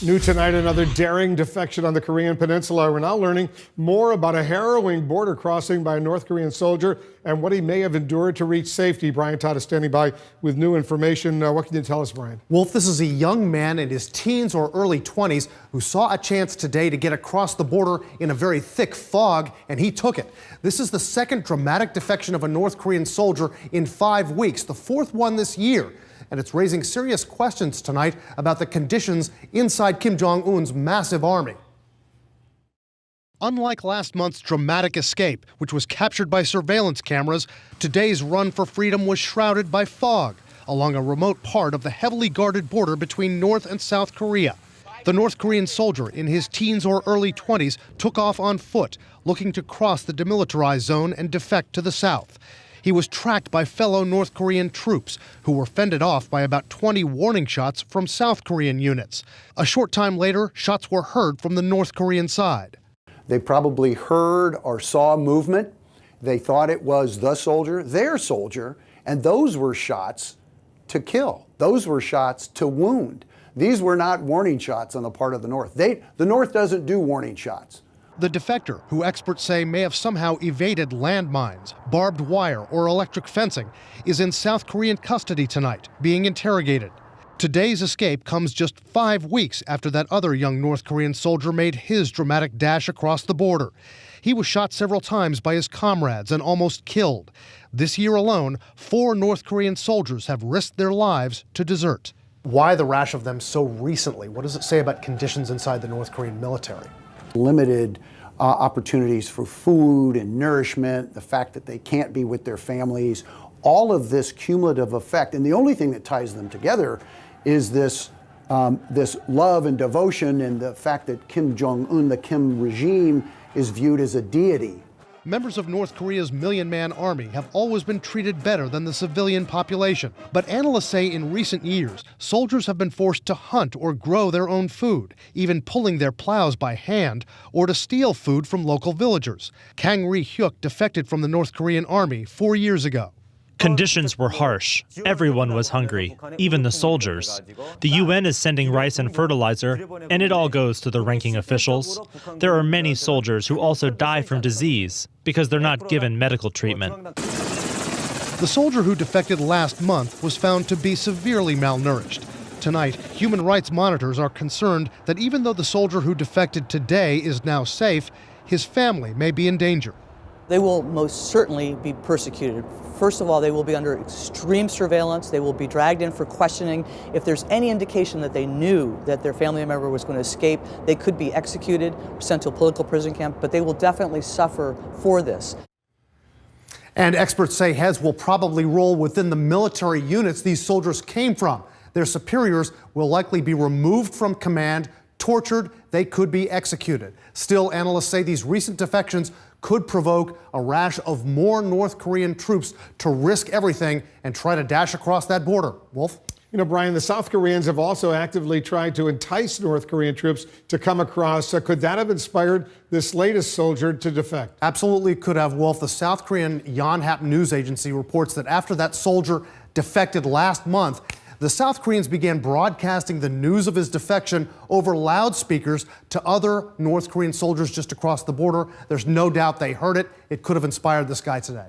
New tonight, another daring defection on the Korean Peninsula. We're now learning more about a harrowing border crossing by a North Korean soldier and what he may have endured to reach safety. Brian Todd is standing by with new information. What can you tell us, Brian? Wolf, this is a young man in his teens or early 20s who saw a chance today to get across the border in a very thick fog, and he took it. This is the second dramatic defection of a North Korean soldier in 5 weeks, the fourth one this year. And it's raising serious questions tonight about the conditions inside Kim Jong-un's massive army. Unlike last month's dramatic escape, which was captured by surveillance cameras, today's run for freedom was shrouded by fog along a remote part of the heavily guarded border between North and South Korea. The North Korean soldier in his teens or early 20s took off on foot, looking to cross the demilitarized zone and defect to the south. He was tracked by fellow North Korean troops who were fended off by about 20 warning shots from South Korean units. A short time later, shots were heard from the North Korean side. They probably heard or saw movement. They thought it was the soldier, their soldier, and those were shots to kill. Those were shots to wound. These were not warning shots on the part of the North. The North doesn't do warning shots. The defector, who experts say may have somehow evaded landmines, barbed wire, or electric fencing, is in South Korean custody tonight, being interrogated. Today's escape comes just 5 weeks after that other young North Korean soldier made his dramatic dash across the border. He was shot several times by his comrades and almost killed. This year alone, 4 North Korean soldiers have risked their lives to desert. Why the rash of them so recently? What does it say about conditions inside the North Korean military? Limited opportunities for food and nourishment, the fact that they can't be with their families, all of this cumulative effect. And the only thing that ties them together is this love and devotion and the fact that Kim Jong-un, the Kim regime, is viewed as a deity. Members of North Korea's million-man army have always been treated better than the civilian population. But analysts say in recent years, soldiers have been forced to hunt or grow their own food, even pulling their plows by hand, or to steal food from local villagers. Kang Ri-hyuk defected from the North Korean army 4 years ago. Conditions were harsh. Everyone was hungry, even the soldiers. The UN is sending rice and fertilizer, and it all goes to the ranking officials. There are many soldiers who also die from disease because they're not given medical treatment. The soldier who defected last month was found to be severely malnourished. Tonight, human rights monitors are concerned that even though the soldier who defected today is now safe, his family may be in danger. They will most certainly be persecuted. First of all, they will be under extreme surveillance. They will be dragged in for questioning. If there's any indication that they knew that their family member was going to escape, they could be executed, sent to a political prison camp, but they will definitely suffer for this. And experts say heads will probably roll within the military units these soldiers came from. Their superiors will likely be removed from command, tortured, they could be executed. Still, analysts say these recent defections could provoke a rash of more North Korean troops to risk everything and try to dash across that border. Wolf? You know, Brian, the South Koreans have also actively tried to entice North Korean troops to come across. Could that have inspired this latest soldier to defect? Absolutely could have, Wolf. The South Korean Yonhap news agency reports that after that soldier defected last month, the South Koreans began broadcasting the news of his defection over loudspeakers to other North Korean soldiers just across the border. There's no doubt they heard it. It could have inspired this guy today.